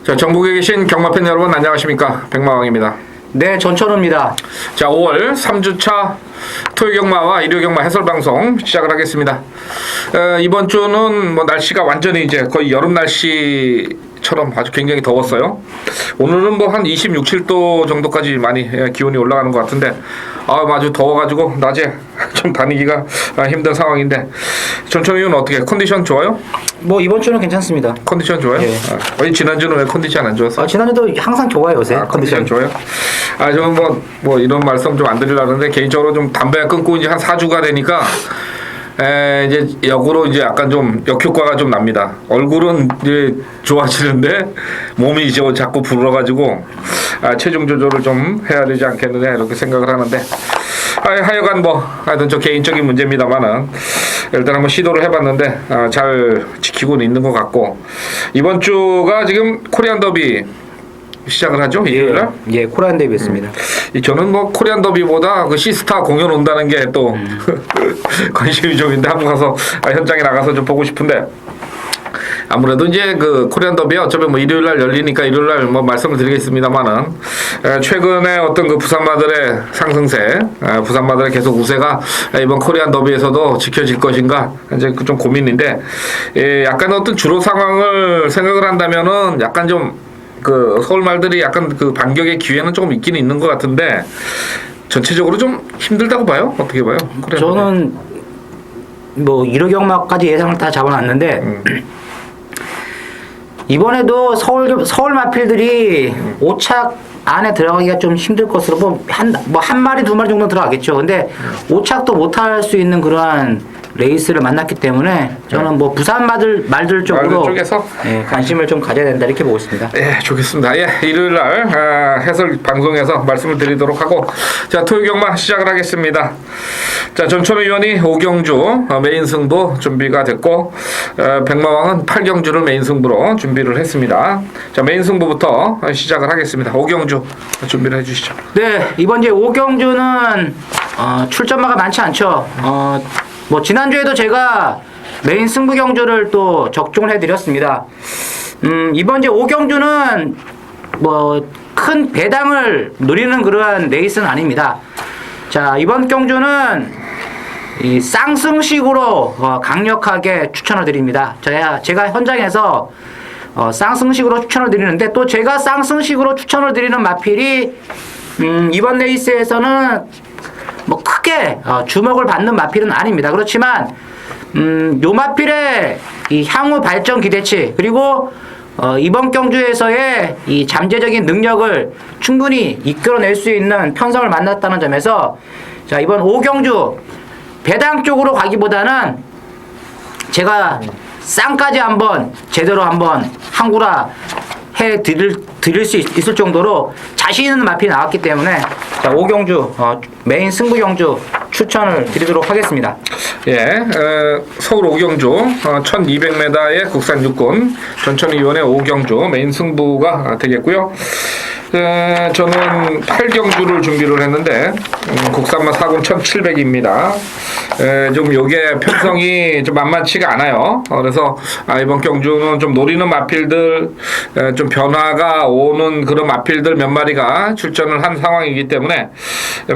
자, 전국에 계신 경마팬 여러분 안녕하십니까? 백마왕입니다. 네, 전천우입니다. 자, 5월 3주차 토요경마와 일요경마 해설방송 시작을 하겠습니다. 이번 주는 뭐 날씨가 완전히 이제 거의 여름 날씨처럼 아주 굉장히 더웠어요. 오늘은 뭐 한 26, 7도 정도까지 많이 기온이 올라가는 것 같은데 아주 더워가지고 낮에 좀 다니기가 힘든 상황인데 전천우는 어떻게 컨디션 좋아요? 뭐 이번 주는 괜찮습니다. 컨디션 좋아요? 예. 지난주는 왜 컨디션 안 좋았어요? 지난주도 항상 좋아요 요새. 컨디션 좋아요? 저는 뭐 이런 말씀 좀 안 드리려고 하는데 개인적으로 좀 담배 끊고 이제 한 4주가 되니까 이제 역으로 이제 약간 좀 역효과가 좀 납니다. 얼굴은 이제 좋아지는데 몸이 이제 자꾸 불어가지고 체중 조절을 좀 해야 되지 않겠느냐 이렇게 생각을 하는데 하여간 하여튼 저 개인적인 문제입니다만은 일단 한번 시도를 해봤는데 잘 지키고는 있는 것 같고 이번 주가 지금 코리안 더비 시작을 하죠? 일요일날? 예, 코리안 더비였습니다. 저는 뭐 코리안 더비보다 그 시스타 공연 온다는 게 또 관심이 좀 있는데 한번 가서 현장에 나가서 좀 보고 싶은데 아무래도 이제 그 코리안 더비 어차피 뭐 일요일날 열리니까 일요일날 뭐 말씀을 드리겠습니다만은 최근에 어떤 그 부산마들의 상승세, 부산마들의 계속 우세가 이번 코리안 더비에서도 지켜질 것인가 이제 좀 고민인데 약간 어떤 주로 상황을 생각을 한다면은 약간 좀 그 서울 말들이 약간 그 반격의 기회는 조금 있긴 있는 것 같은데 전체적으로 좀 힘들다고 봐요? 어떻게 봐요? 저는 뭐 1호 경마까지 예상을 다 잡아놨는데 이번에도 서울 마필들이 5착 안에 들어가기가 좀 힘들 것으로 한 마리 두 마리 정도 들어가겠죠. 근데 5착도 못할 수 있는 그러한 레이스를 만났기 때문에 저는 뭐 부산 말들 쪽으로 관심을 좀 가져야 된다 이렇게 보고 있습니다. 예, 좋겠습니다. 일요일날 해설 방송에서 말씀을 드리도록 하고 자 토요경마 시작을 하겠습니다. 자 전천우 의원이 5경주 메인 승부 준비가 됐고 백마왕은 8경주를 메인 승부로 준비를 했습니다. 자 메인 승부부터 시작을 하겠습니다. 5경주 준비를 해주시죠. 네, 이번 이제 5경주는 출전마가 많지 않죠. 뭐 지난주에도 제가 메인 승부 경주를 또 적중을 해드렸습니다. 이번 이제 5경주는 뭐 큰 배당을 노리는 그러한 레이스는 아닙니다. 자 이번 경주는 이 쌍승식으로 강력하게 추천을 드립니다. 제가 현장에서 쌍승식으로 추천을 드리는데 또 제가 쌍승식으로 추천을 드리는 마필이 이번 레이스에서는 뭐 크게 주목을 받는 마필은 아닙니다. 그렇지만 요 마필의 이 향후 발전 기대치 그리고 이번 경주에서의 이 잠재적인 능력을 충분히 이끌어낼 수 있는 편성을 만났다는 점에서 자 이번 5경주 배당 쪽으로 가기보다는 제가 쌍까지 한번 제대로 한번 항구라 해 드릴 수 있을 정도로 자신 있는 마필이 나왔기 때문에 자 5경주 메인 승부 경주 추천을 드리도록 하겠습니다. 서울 5경주 1200m의 국산 육군 전천우 의원의 5경주 메인 승부가 되겠고요. 저는 8경주를 준비를 했는데 국산마 4군 1700입니다. 좀 요게 편성이 좀 만만치가 않아요. 그래서 이번 경주는 좀 노리는 마필들 좀 변화가 오는 그런 마필들 몇 마리가 출전을 한 상황이기 때문에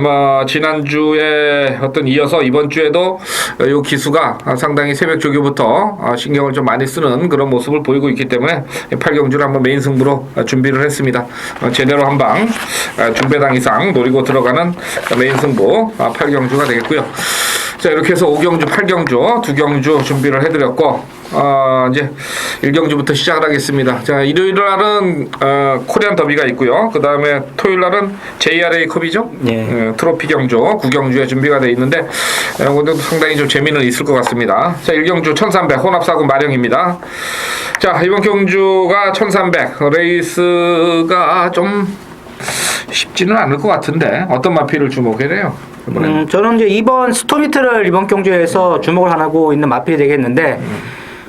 뭐 지난주에 이어서 이번 주에도 요 기수가 상당히 새벽 조교부터 신경을 좀 많이 쓰는 그런 모습을 보이고 있기 때문에 8경주를 한번 메인 승부로 준비를 했습니다. 제대로 한방 중배당 이상 노리고 들어가는 메인 승부 8경주가 되겠고요. 자 이렇게 해서 5경주, 8경주, 2경주 준비를 해드렸고 이제 1경주부터 시작을 하겠습니다. 자 일요일 날은 코리안 더비가 있고요. 그 다음에 토요일 날은 JRA 컵이죠. 트로피 경주, 9경주에 준비가 되어 있는데 오늘도 상당히 좀 재미는 있을 것 같습니다. 자 1경주 1300 혼합사군 마령입니다. 자 이번 경주가 1300 레이스가 좀 쉽지는 않을 것 같은데 어떤 마필을 주목해야 해요? 저는 이제 이번 스토미트를 이번 경주에서 주목을 하고 있는 마필이 되겠는데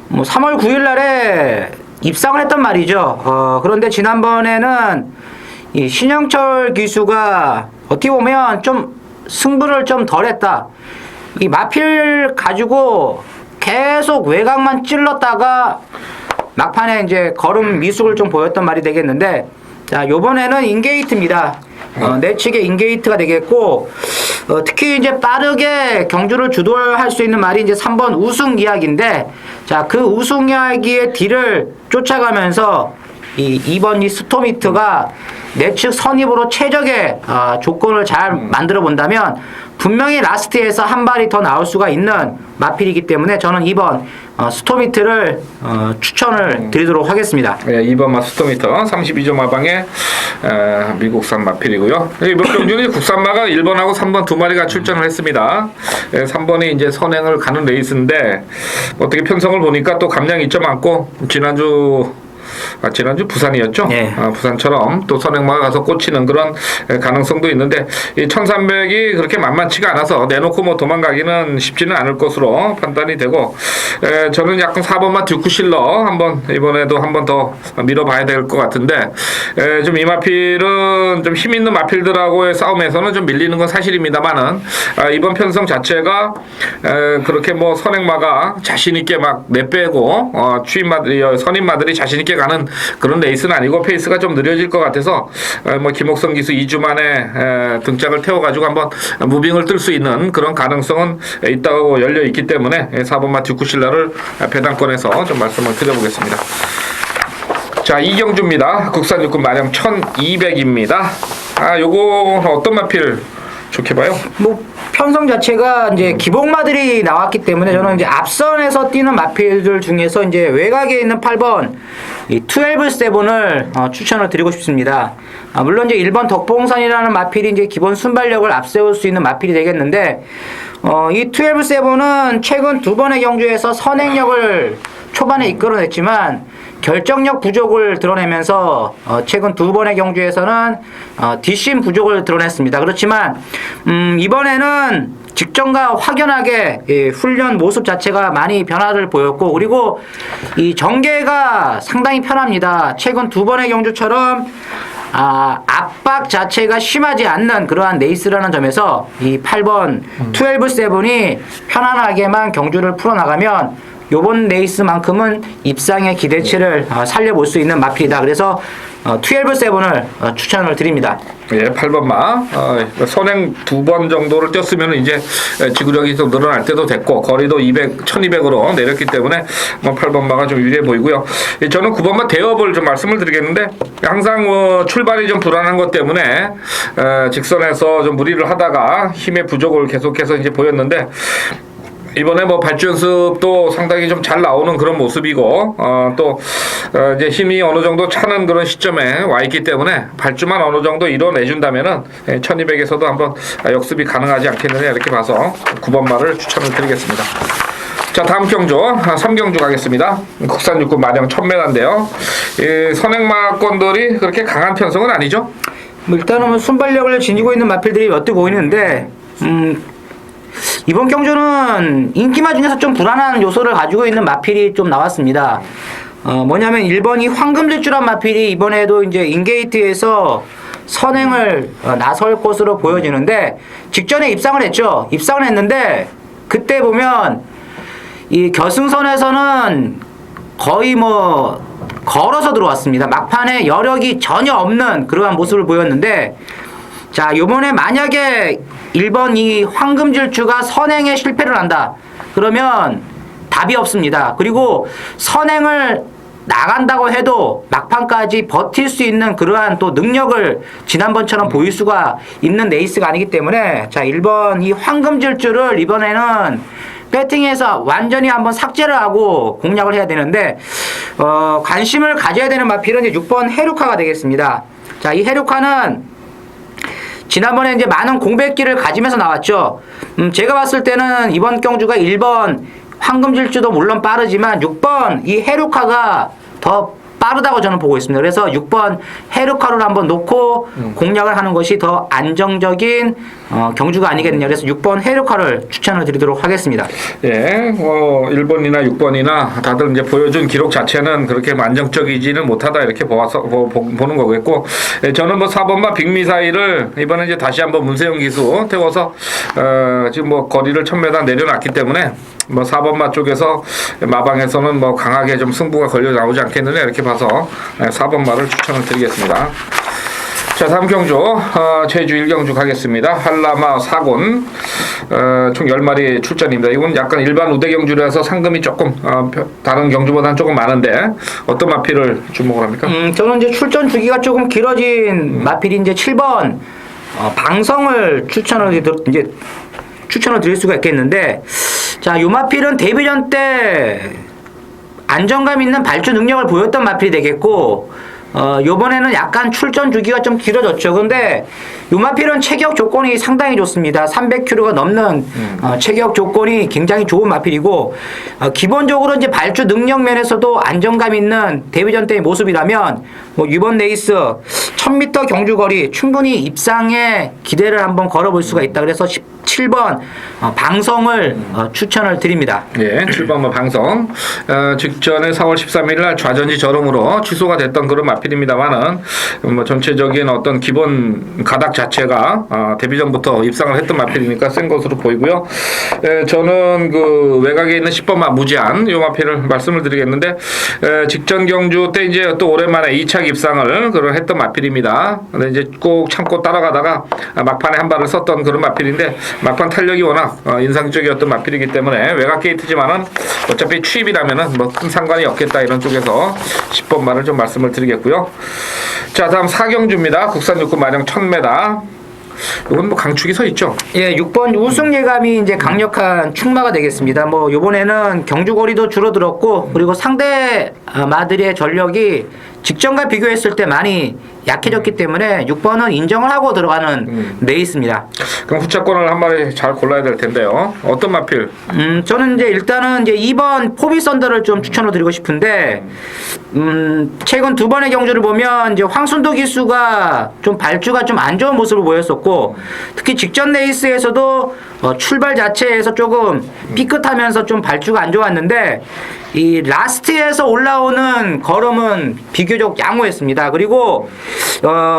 뭐 3월 9일 날에 입상을 했단 말이죠. 그런데 지난번에는 이 신영철 기수가 어떻게 보면 좀 승부를 좀 덜했다. 이 마필 가지고 계속 외곽만 찔렀다가 막판에 이제 걸음 미숙을 좀 보였던 말이 되겠는데, 자, 요번에는 인게이트입니다. 내 측의 인게이트가 되겠고, 특히 이제 빠르게 경주를 주도할 수 있는 말이 이제 3번 우승 이야기인데, 자, 그 우승 이야기의 뒤를 쫓아가면서 이 2번 이 스토미트가 내측 선입으로 최적의 조건을 잘 만들어 본다면 분명히 라스트에서 한 발이 더 나올 수가 있는 마필이기 때문에 저는 2번 스토미트를 추천을 드리도록 하겠습니다. 네, 2번 스토미터 32점 하방에 미국산 마필이고요. 이번 경주는 국산마가 1번하고 3번 두 마리가 출전을 했습니다. 3번이 이제 선행을 가는 레이스인데 어떻게 편성을 보니까 또 감량이 좀 많고 지난주 부산이었죠? 네. 부산처럼 또 선행마가 가서 꽂히는 그런 가능성도 있는데 이 1300이 그렇게 만만치가 않아서 내놓고 뭐 도망가기는 쉽지는 않을 것으로 판단이 되고 저는 약간 4번마 듀크실러 한번 이번에도 한번 더 밀어봐야 될 것 같은데 좀 이 마필은 좀 힘있는 마필들하고의 싸움에서는 좀 밀리는 건 사실입니다만은 이번 편성 자체가 그렇게 뭐 선행마가 자신있게 막 내빼고 선임마들이 자신있게 가는 그런 레이스는 아니고 페이스가 좀 느려질 것 같아서 뭐 김옥성 기수 2주 만에 등짝을 태워가지고 한번 무빙을 뜰 수 있는 그런 가능성은 있다고 열려 있기 때문에 4번마 듀크실라를 배당권에서 좀 말씀을 드려보겠습니다. 자, 이경주입니다. 국산 육군 마량 1200입니다. 요거 어떤 마필 좋게 봐요? 뭐 편성 자체가 이제 기복마들이 나왔기 때문에 저는 이제 앞선에서 뛰는 마필들 중에서 이제 외곽에 있는 8번 이 12-7을 추천을 드리고 싶습니다. 물론 이제 1번 덕봉선이라는 마필이 이제 기본 순발력을 앞세울 수 있는 마필이 되겠는데 이 12-7은 최근 두 번의 경주에서 선행력을 초반에 이끌어냈지만 결정력 부족을 드러내면서 최근 두 번의 경주에서는 뒷심 부족을 드러냈습니다. 그렇지만 이번에는 직전과 확연하게 훈련 모습 자체가 많이 변화를 보였고 그리고 이 전개가 상당히 편합니다. 최근 두 번의 경주처럼 압박 자체가 심하지 않는 그러한 레이스라는 점에서 이 8번 12-7이 편안하게만 경주를 풀어나가면 요번 레이스만큼은 입상의 기대치를 살려볼 수 있는 마필이다. 그래서 12-7을 추천을 드립니다. 예, 8번마 선행 2번 정도를 뛰었으면 이제 지구력이 좀 늘어날 때도 됐고 거리도 1200으로 내렸기 때문에 8번마가 좀 유리해 보이고요. 저는 9번마 대업을 좀 말씀을 드리겠는데 항상 출발이 좀 불안한 것 때문에 직선에서 좀 무리를 하다가 힘의 부족을 계속해서 이제 보였는데 이번에 뭐 발주 연습도 상당히 좀 잘 나오는 그런 모습이고 또 이제 힘이 어느 정도 차는 그런 시점에 와 있기 때문에 발주만 어느 정도 이뤄내준다면은 1200에서도 한번 역습이 가능하지 않겠느냐 이렇게 봐서 9번 말을 추천을 드리겠습니다. 자, 다음 경주 3경주 가겠습니다. 국산 육군 마량 1000m인데요. 선행마권들이 그렇게 강한 편성은 아니죠? 일단은 뭐 순발력을 지니고 있는 마필들이 몇 대 보이는데 이번 경주는 인기마 중에서 좀 불안한 요소를 가지고 있는 마필이 좀 나왔습니다. 뭐냐면 1번이 황금질주란 마필이 이번에도 이제 인게이트에서 선행을 나설 것으로 보여지는데 직전에 입상을 했죠. 입상을 했는데 그때 보면 이 결승선에서는 거의 뭐 걸어서 들어왔습니다. 막판에 여력이 전혀 없는 그러한 모습을 보였는데 자, 요번에 만약에 1번 이 황금질주가 선행에 실패를 한다. 그러면 답이 없습니다. 그리고 선행을 나간다고 해도 막판까지 버틸 수 있는 그러한 또 능력을 지난번처럼 보일 수가 있는 레이스가 아니기 때문에 자, 1번 이 황금질주를 이번에는 배팅해서 완전히 한번 삭제를 하고 공략을 해야 되는데 관심을 가져야 되는 마필은 이제 6번 헤루카가 되겠습니다. 자, 이 헤루카는 지난번에 이제 많은 공백기를 가지면서 나왔죠. 제가 봤을 때는 이번 경주가 1번 황금질주도 물론 빠르지만 6번 이 헤루카가 더 빠르다고 저는 보고 있습니다. 그래서 6번 헤루카를 한번 놓고 공략을 하는 것이 더 안정적인 경주가 아니겠느냐. 그래서 6번 헤루카를 추천을 드리도록 하겠습니다. 예, 1번이나 6번이나 다들 이제 보여준 기록 자체는 그렇게 안정적이지는 못하다 이렇게 보는 거겠고, 저는 뭐 4번마 빅미사일을 이번에 이제 다시 한번 문세영 기수 태워서 지금 뭐 거리를 1000m 내려놨기 때문에 뭐 4번마 쪽에서 마방에서는 뭐 강하게 좀 승부가 걸려 나오지 않겠느냐 이렇게 봐서 4번마를 추천을 드리겠습니다. 자, 다음 경주 제주 1경주 가겠습니다. 한라마 4군 총 10마리 출전입니다. 이건 약간 일반 우대 경주라서 상금이 조금 다른 경주보다는 조금 많은데 어떤 마필을 주목을 합니까? 저는 이제 출전 주기가 조금 길어진 마필이 이제 7번 방성을 추천을 드릴 수가 있겠는데, 자, 요 마필은 데뷔전 때 안정감 있는 발주 능력을 보였던 마필이 되겠고, 요번에는 약간 출전 주기가 좀 길어졌죠. 근데 요마필은 체격 조건이 상당히 좋습니다. 300kg가 넘는 체격 조건이 굉장히 좋은 마필이고, 기본적으로 이제 발주 능력 면에서도 안정감 있는 데뷔전 때의 모습이라면 뭐 이번 레이스 1000m 경주 거리 충분히 입상에 기대를 한번 걸어볼 수가 있다. 그래서 7번 방성을 추천을 드립니다. 예, 7번 방성. 직전에 4월 13일 날 좌전지 저름으로 취소가 됐던 그런 마필입니다만은 뭐 전체적인 어떤 기본 가닥 자체가 데뷔전부터 입상을 했던 마필이니까 센 것으로 보이고요. 저는 그 외곽에 있는 10번마 무제한 요 마필을 말씀을 드리겠는데, 직전 경주 때 이제 또 오랜만에 2차 입상을 그런 했던 마필입니다. 근데 이제 꼭 참고 따라가다가 막판에 한 발을 썼던 그런 마필인데, 막판 탄력이 워낙 인상적이었던 마필이기 때문에 외곽 게이트지만은 어차피 추입이라면은 뭐 큰 상관이 없겠다 이런 쪽에서 10번마를 좀 말씀을 드리겠고요. 자, 다음 4경주입니다. 국산 육군 마령 1000m. 이건 뭐 강축이 서 있죠. 예, 6번 우승 예감이 이제 강력한 축마가 되겠습니다. 뭐 요번에는 경주거리도 줄어들었고, 그리고 상대 마들의 전력이 직전과 비교했을 때 많이 약해졌기 때문에 6번은 인정을 하고 들어가는 레이스입니다. 그럼 후차권을 한 마리 잘 골라야 될 텐데요. 어떤 마필? 저는 이제 일단은 이제 2번 포비 썬더를 좀 추천을 드리고 싶은데, 최근 두 번의 경주를 보면 이제 황순도 기수가 좀 발주가 좀 안 좋은 모습을 보였었고, 특히 직전 레이스에서도 출발 자체에서 조금 삐끗하면서 좀 발주가 안 좋았는데, 이 라스트에서 올라오는 걸음은 비교적 양호했습니다. 그리고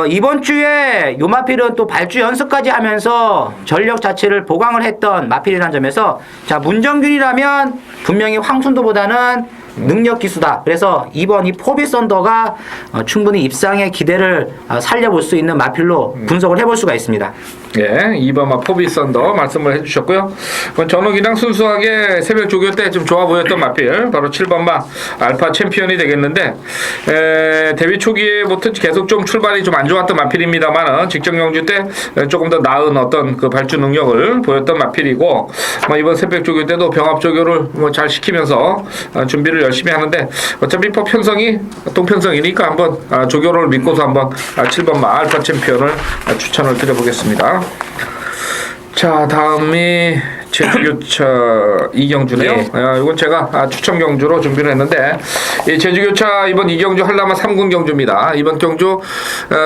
이번 주에 요 마필은 또 발주 연습까지 하면서 전력 자체를 보강을 했던 마필이라는 점에서, 자, 문정균이라면 분명히 황순도보다는 능력 기수다. 그래서 2번 이 포비 썬더가 충분히 입상의 기대를 살려볼 수 있는 마필로 분석을 해볼 수가 있습니다. 예, 2번마 포비 썬더 말씀을 해주셨고요. 저는 그냥 순수하게 새벽 조교 때 좀 좋아 보였던 마필, 바로 7번마 알파 챔피언이 되겠는데, 데뷔 초기에부터 계속 좀 출발이 좀 안 좋았던 마필입니다만은 직전 경주 때 조금 더 나은 어떤 그 발주 능력을 보였던 마필이고, 뭐 이번 새벽 조교 때도 병합 조교를 뭐 잘 시키면서 준비를 열심히 하는데, 어차피 편성이 동편성이니까 한번 조교를 믿고서 한번 7번마 알파 챔피언을 추천을 드려보겠습니다. 자, 다음이 제주교차 2경주네요. 이건 제가 추천 경주로 준비를 했는데, 이 제주교차 이번 2경주 한라마 3군 경주입니다. 이번 경주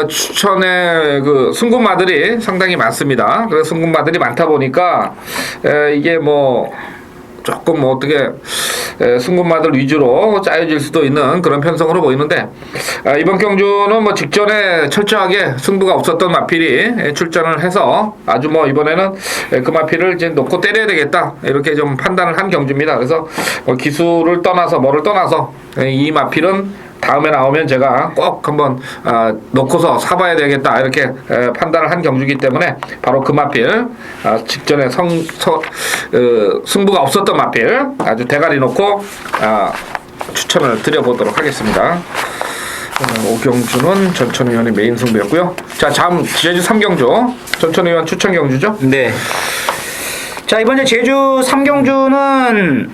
추천의 그 승군마들이 상당히 많습니다. 그래서 승군마들이 많다 보니까 이게 뭐 조금 뭐 어떻게 승군마들 위주로 짜여질 수도 있는 그런 편성으로 보이는데, 이번 경주는 뭐 직전에 철저하게 승부가 없었던 마필이 출전을 해서 아주 뭐 이번에는 그 마필을 이제 놓고 때려야 되겠다 이렇게 좀 판단을 한 경주입니다. 그래서 뭐 기수를 떠나서 뭐를 떠나서 이 마필은 다음에 나오면 제가 꼭 한번 놓고서 사봐야 되겠다 이렇게 판단을 한 경주이기 때문에 바로 그 마필, 직전에 승부가 없었던 마필 아주 대가리 놓고 추천을 드려보도록 하겠습니다. 오경주는 전천의원의 메인 승부였고요. 자, 다음 제주 3경주 전천의원 추천 경주죠? 네. 자, 이번에 제주 3경주는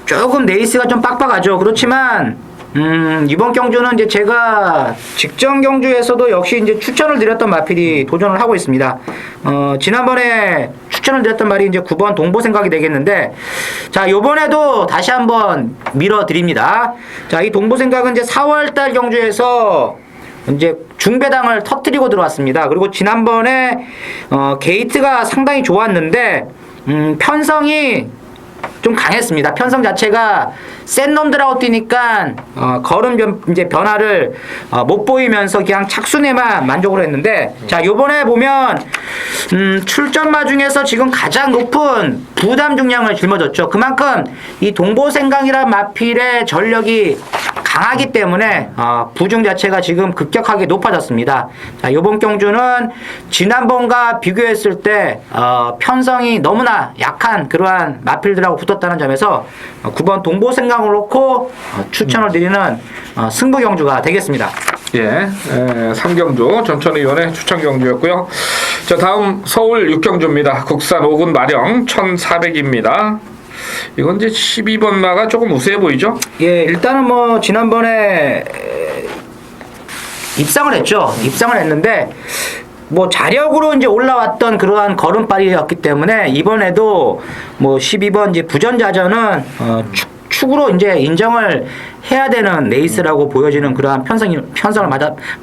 조금 레이스가 좀 빡빡하죠. 그렇지만 이번 경주는 이제 제가 직전 경주에서도 역시 이제 추천을 드렸던 마필이 도전을 하고 있습니다. 지난번에 추천을 드렸던 말이 이제 9번 동보 생각이 되겠는데, 자, 요번에도 다시 한번 밀어드립니다. 자, 이 동보 생각은 이제 4월달 경주에서 이제 중배당을 터뜨리고 들어왔습니다. 그리고 지난번에 게이트가 상당히 좋았는데 편성이 좀 강했습니다. 편성 자체가 센 놈들하고 뛰니까 걸음 이제 변화를 못 보이면서 그냥 착순에만 만족을 했는데 자 요번에 보면 출전마 중에서 지금 가장 높은 부담 중량을 짊어졌죠. 그만큼 이 동보생강이란 마필의 전력이 강하기 때문에 부중 자체가 지금 급격하게 높아졌습니다. 자, 요번 경주는 지난번과 비교했을 때 편성이 너무나 약한 그러한 마필들하고 붙었다는 점에서 9번 동보생강을 놓고 추천을 드리는 승부 경주가 되겠습니다. 예, 3경주 전천의원의 추천 경주였고요. 자, 다음 서울 6경주입니다. 국산 5군 마령 1400입니다. 이건 이제 12번 마가 조금 우세해 보이죠? 예, 일단은 뭐 지난번에 입상을 했죠. 입상을 했는데 뭐 자력으로 이제 올라왔던 그러한 걸음발이었기 때문에 이번에도 뭐 12번 이제 부전자전은 축으로 이제 인정을 해야 되는 레이스라고 보여지는 그러한 편성을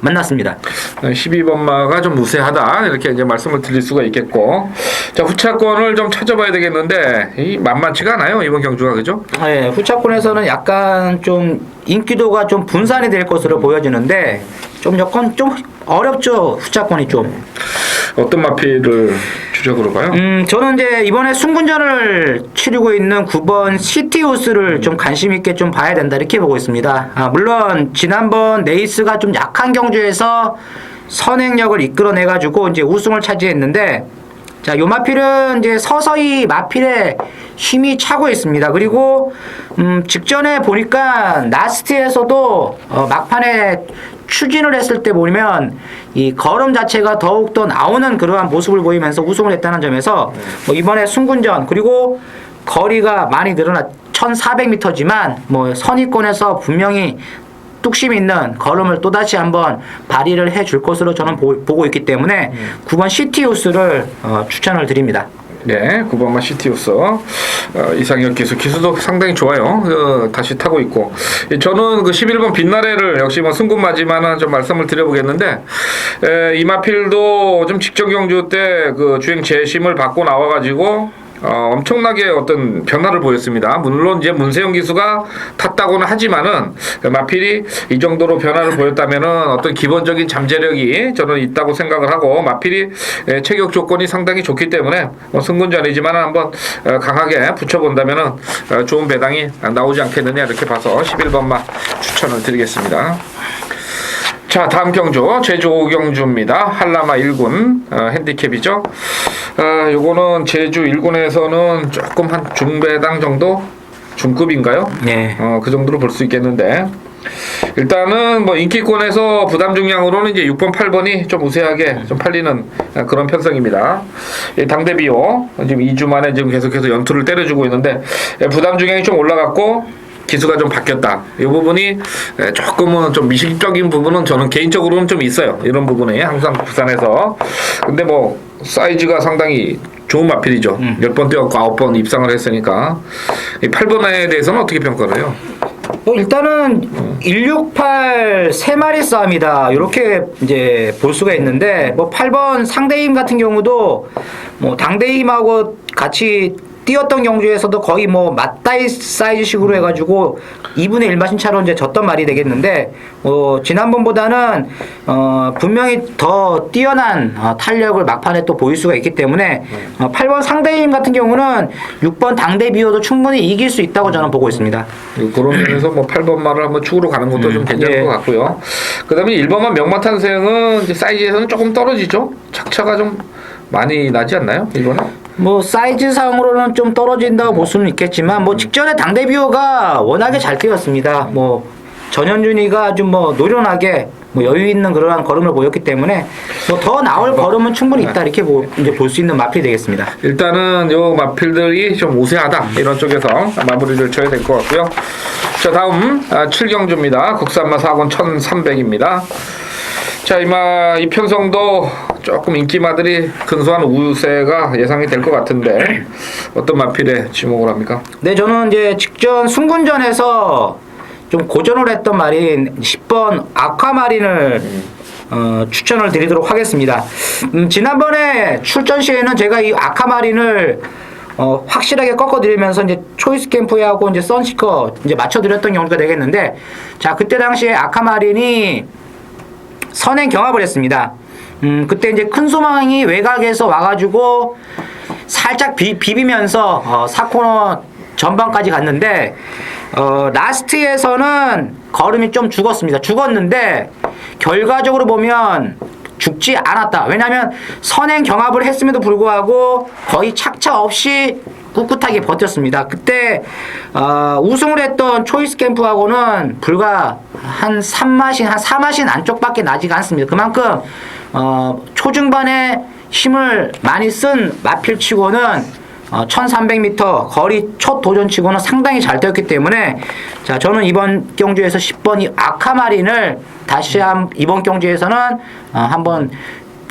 만났습니다. 12번마가 좀 우세하다 이렇게 이제 말씀을 드릴 수가 있겠고, 자 후차권을 좀 찾아봐야 되겠는데 이 만만치가 않아요 이번 경주가, 그죠? 네, 후차권에서는 약간 좀 인기도가 좀 분산이 될 것으로 보여지는데 좀 여건 좀 어렵죠. 후차권이 좀. 어떤 마필을 주력으로 봐요? 저는 이제 이번에 순군전을 치르고 있는 9번 시티우스를 좀 관심 있게 좀 봐야 된다 이렇게 보고 있습니다. 물론 지난번 레이스가 좀 약한 경주에서 선행력을 이끌어내 가지고 이제 우승을 차지했는데, 자, 요 마필은 이제 서서히 마필에 힘이 차고 있습니다. 그리고 직전에 보니까 라스트에서도 막판에 추진을 했을 때 보면 이 걸음 자체가 더욱더 나오는 그러한 모습을 보이면서 우승을 했다는 점에서 뭐 이번에 순군전 그리고 거리가 많이 늘어나 1400m지만 뭐 선의권에서 분명히 뚝심 있는 걸음을 또다시 한번 발휘를 해줄 것으로 저는 보고 있기 때문에 9번 시티우스를 추천을 드립니다. 네, 9번마 시티우스 이상혁 기수도 상당히 좋아요. 다시 타고 있고, 저는 그 11번 빛나래를 역시 뭐 승군마지만은 좀 말씀을 드려보겠는데, 이마필도 좀 직전 경주 때 그 주행 재심을 받고 나와가지고 엄청나게 어떤 변화를 보였습니다. 물론 이제 문세영 기수가 탔다고는 하지만은 마필이 이 정도로 변화를 보였다면은 어떤 기본적인 잠재력이 저는 있다고 생각을 하고, 마필이 체격 조건이 상당히 좋기 때문에 승군전이지만 한번 강하게 붙여본다면은 좋은 배당이 나오지 않겠느냐 이렇게 봐서 11번마 추천을 드리겠습니다. 자, 다음 경주 제주 5경주입니다. 한라마 1군 핸디캡이죠. 요거는 제주 1군에서는 조금 한 중배당 정도? 중급인가요? 네. 그 정도로 볼 수 있겠는데, 일단은 뭐 인기권에서 부담 중량으로는 이제 6번, 8번이 좀 우세하게 좀 팔리는 그런 편성입니다. 당대비호 지금 2주 만에 지금 계속해서 연투를 때려주고 있는데, 부담 중량이 좀 올라갔고 기수가 좀 바뀌었다. 이 부분이 조금은 좀 미식적인 부분은 저는 개인적으로는 좀 있어요. 이런 부분에 항상 부산에서. 근데 뭐 사이즈가 좋은 마필이죠. 10번 뛰었고 9번 입상을 했으니까. 이 8번에 대해서는 어떻게 평가를 해요? 일단은 168 3마리 싸움이다 이렇게 이제 볼 수가 있는데, 뭐 8번 상대임 같은 경우도 뭐 당대임하고 같이 뛰었던 경주에서도 거의 뭐 맞다이 사이즈식으로 해가지고 2분의 1마신 차로 이제 졌던 말이 되겠는데, 지난번보다는 분명히 더 뛰어난 탄력을 막판에 또 보일 수가 있기 때문에 8번 상대임 같은 경우는 6번 당대비호도 충분히 이길 수 있다고 저는 보고 있습니다. 그런 면에서 뭐 8번 말을 한번 축으로 가는 것도 좀 괜찮을 것 같고요. 그 다음에 1번만 명마탄생은 이제 사이즈에서는 조금 떨어지죠. 착차가 좀 많이 나지 않나요? 1번은? 뭐 사이즈상으로는 좀 떨어진다고 볼 수는 있겠지만, 뭐 직전에 당대비호가 워낙에 잘 뛰었습니다. 뭐 전현준이가 아주 뭐 노련하게 뭐 여유 있는 그러한 걸음을 보였기 때문에 뭐 더 나올 걸음은 충분히 있다 이렇게 이제 볼 수 있는 마필이 되겠습니다. 일단은 요 마필들이 좀 우세하다 이런 쪽에서 마무리를 쳐야 될 것 같고요. 자, 다음 7경주입니다. 국산마 4군 1300입니다. 자, 이 편성도 조금 인기마들이 근소한 우세가 예상이 될 것 같은데 어떤 마필에 지목을 합니까? 네, 저는 이제 직전 순군전에서 좀 고전을 했던 말인 10번 아쿠아마린을 추천을 드리도록 하겠습니다. 지난번에 출전 시에는 제가 이 아쿠아마린을 확실하게 꺾어드리면서 이제 초이스 캠프하고 이제 선시커 이제 맞춰드렸던 경우가 되겠는데, 자, 그때 당시에 아카마린이 선행 경합을 했습니다. 그때 이제 큰 소망이 외곽에서 와가지고 살짝 비비면서 4코너 전방까지 갔는데, 라스트에서는 걸음이 좀 죽었는데, 결과적으로 보면 죽지 않았다. 왜냐하면 선행 경합을 했음에도 불구하고 거의 착차 없이 꿋꿋하게 버텼습니다. 그때 우승을 했던 초이스 캠프하고는 불과 한 4마신 안쪽밖에 나지가 않습니다. 그만큼 초중반에 힘을 많이 쓴 마필치고는 1300m 거리 첫 도전치고는 상당히 잘 뛰었기 때문에, 자, 저는 이번 경주에서 10번 이 아카마린을 다시 이번 경주에서는 한번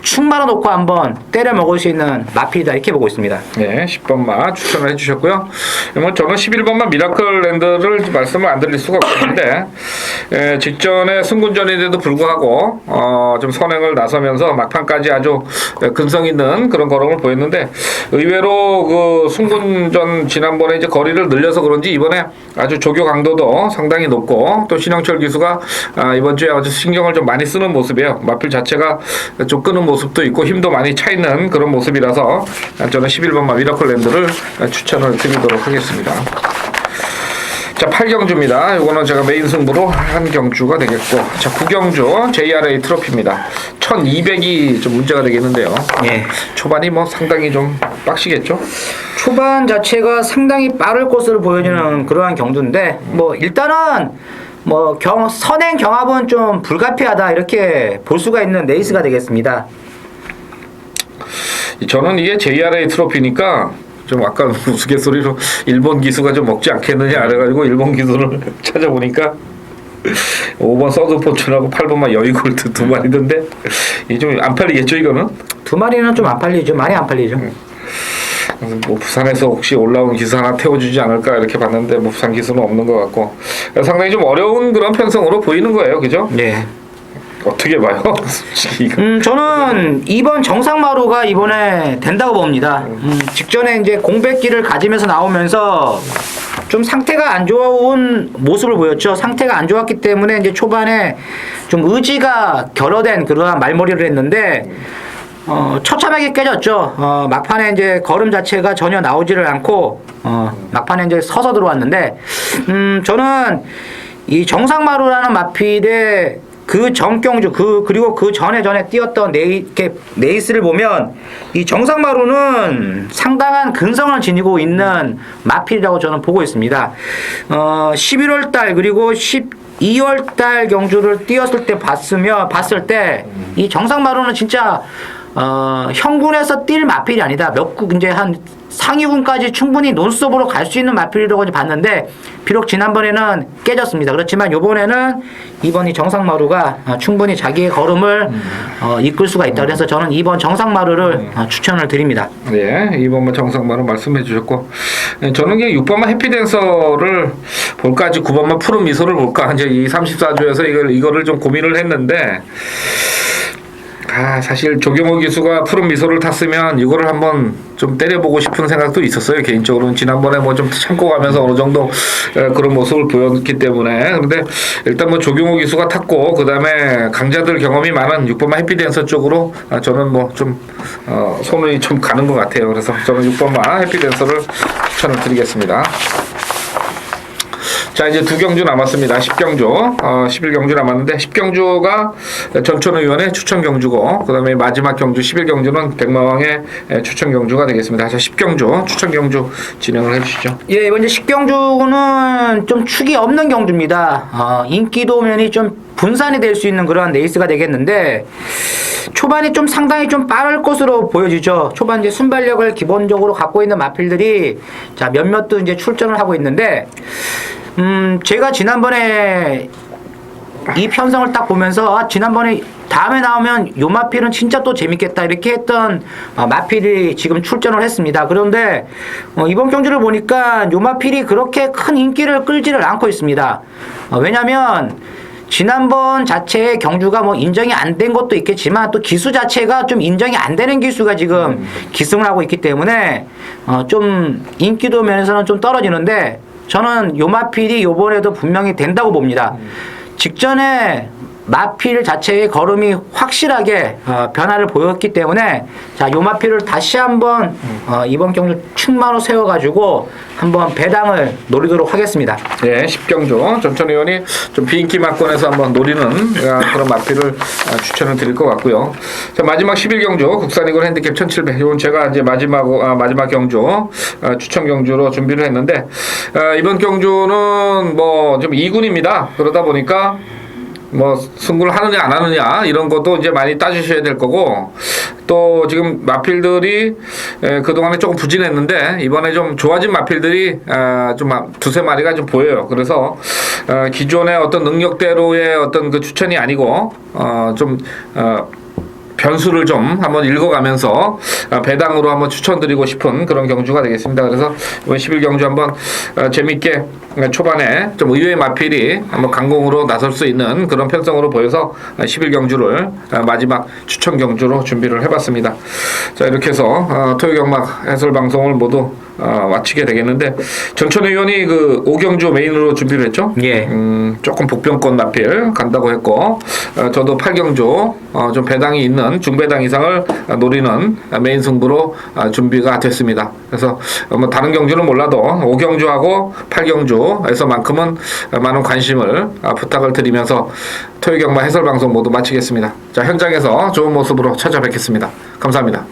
축 말아놓고 한번 때려 먹을 수 있는 마필이다, 이렇게 보고 있습니다. 네, 10번마 추천을 해주셨고요. 뭐 저는 11번마 미라클랜드를 말씀을 안 드릴 수가 없는데, 직전에 승군전인데도 불구하고 좀 선행을 나서면서 막판까지 아주 근성 있는 그런 걸음을 보였는데, 의외로 그 승군전 지난번에 이제 거리를 늘려서 그런지 이번에 아주 조교 강도도 상당히 높고, 또 신영철 기수가 이번 주에 아주 신경을 좀 많이 쓰는 모습이에요. 마필 자체가 좀 끄는 모습도 있고 힘도 많이 차 있는 그런 모습이라서 저는 11번마 미라클랜드를 추천을 드리도록 하겠습니다. 자, 8경주입니다. 이거는 제가 메인 승부로 한 경주가 되겠고, 자, 9경주 JRA 트로피입니다. 1200이 좀 문제가 되겠는데요. 예. 초반이 뭐 상당히 좀 빡시겠죠? 초반 자체가 상당히 빠를 것으로 보여지는 그러한 경주인데, 뭐 일단은 뭐 선행 경합은 좀 불가피하다, 이렇게 볼 수가 있는 레이스가 되겠습니다. 저는 이게 JRA 트로피니까 좀 아까 우스갯소리로 일본 기수가 좀 먹지 않겠느냐 그래가지고 일본 기수를 찾아보니까 5번 서드포춘하고 8번만 여의골드 두 마리던데, 이 좀 안 팔리겠죠 이거는? 두 마리는 좀 안 팔리죠. 많이 안 팔리죠. 뭐 부산에서 혹시 올라온 기수 하나 태워주지 않을까 이렇게 봤는데, 뭐 부산 기수는 없는 것 같고 상당히 좀 어려운 그런 편성으로 보이는 거예요, 그죠? 네. 어떻게 봐요? 솔직히 이거. 저는 이번 정상마루가 이번에 된다고 봅니다. 직전에 이제 공백기를 가지면서 나오면서 좀 상태가 안 좋은 모습을 보였죠. 상태가 안 좋았기 때문에 이제 초반에 좀 의지가 결여된 그러한 말머리를 했는데, 처참하게 깨졌죠. 막판에 이제 걸음 자체가 전혀 나오지를 않고, 막판에 이제 서서 들어왔는데, 저는 이 정상마루라는 마필의 그 전 경주, 그리고 그 전에 뛰었던 레이스를 보면 이 정상마루는 상당한 근성을 지니고 있는 마필이라고 저는 보고 있습니다. 11월달 그리고 12월달 경주를 뛰었을 때 봤을 때 이 정상마루는 진짜 형군에서 뛸 마필이 아니다. 이제 한 상위군까지 충분히 논스톱으로 갈 수 있는 마필이라고 봤는데, 비록 지난번에는 깨졌습니다. 그렇지만 이번 이 정상마루가 충분히 자기의 걸음을 이끌 수가 있다. 그래서 저는 이번 정상마루를 추천을 드립니다. 네, 2번만 정상마루 말씀해 주셨고, 저는 그냥 6번만 해피댄서를 볼까, 9번만 푸른 미소를 볼까, 이제 이 34조에서 이거를 좀 고민을 했는데, 사실 조경호 기수가 푸른 미소를 탔으면 이거를 한번 좀 때려보고 싶은 생각도 있었어요. 개인적으로는 지난번에 뭐 좀 참고 가면서 어느 정도 그런 모습을 보였기 때문에. 그런데 일단 뭐 조경호 기수가 탔고, 그 다음에 강자들 경험이 많은 6번만 해피댄서 쪽으로 저는 뭐 좀 손이 좀 가는 것 같아요. 그래서 저는 6번만 해피댄서를 추천을 드리겠습니다. 자, 이제 2경주 남았습니다. 10경주, 11경주 남았는데, 10경주가 전천 의원의 추천 경주고, 그 다음에 마지막 경주 11경주는 백마왕의 추천 경주가 되겠습니다. 자, 10경주 추천 경주 진행을 해주시죠. 예, 이번 이제 10경주는 좀 축이 없는 경주입니다. 인기도면이 좀 분산이 될 수 있는 그런 레이스가 되겠는데, 초반이 좀 상당히 좀 빠를 것으로 보여지죠. 초반 이제 순발력을 기본적으로 갖고 있는 마필들이 자, 몇몇도 이제 출전을 하고 있는데, 제가 지난번에 이 편성을 딱 보면서 지난번에 다음에 나오면 요 마필은 진짜 또 재밌겠다 이렇게 했던 마필이 지금 출전을 했습니다. 그런데 이번 경주를 보니까 요 마필이 그렇게 큰 인기를 끌지를 않고 있습니다. 왜냐면 지난번 자체의 경주가 뭐 인정이 안 된 것도 있겠지만 또 기수 자체가 좀 인정이 안 되는 기수가 지금 기승을 하고 있기 때문에 좀 인기도 면에서는 좀 떨어지는데 저는 요 마필이 요번에도 분명히 된다고 봅니다. 직전에 마필 자체의 걸음이 확실하게 변화를 보였기 때문에 자, 요 마필을 다시 한번 이번 경주 충마로 세워가지고 한번 배당을 노리도록 하겠습니다. 예, 10경주 전천 의원이 좀 비인기 막권에서 한번 노리는 그런 마필을 추천을 드릴 것 같고요. 자, 마지막 11경주 국산이글 핸디캡 1700. 이건 제가 이제 마지막 경주 추천 경주로 준비를 했는데 이번 경주는 뭐 좀 2군입니다. 그러다 보니까 뭐 승부를 하느냐 안 하느냐 이런 것도 이제 많이 따지셔야 될 거고 또 지금 마필들이 그동안에 조금 부진했는데 이번에 좀 좋아진 마필들이 좀 두세 마리가 좀 보여요. 그래서 기존의 어떤 능력대로의 어떤 그 추천이 아니고 좀 변수를 좀 한번 읽어가면서 배당으로 한번 추천드리고 싶은 그런 경주가 되겠습니다. 그래서 이번 11경주 한번 재밌게 초반에 좀 의외의 마필이 한번 강공으로 나설 수 있는 그런 편성으로 보여서 11경주를 마지막 추천 경주로 준비를 해봤습니다. 자, 이렇게 해서 토요경막 해설 방송을 모두 마치게 되겠는데 전천 의원이 그 5경주 메인으로 준비를 했죠. 예. 조금 복병권 마필 간다고 했고 저도 8경주 좀 배당이 있는 중배당 이상을 노리는 메인 승부로 준비가 됐습니다. 그래서 뭐 다른 경주는 몰라도 5경주하고 8경주에서만큼은 많은 관심을 부탁을 드리면서 토요경마 해설 방송 모두 마치겠습니다. 자, 현장에서 좋은 모습으로 찾아뵙겠습니다. 감사합니다.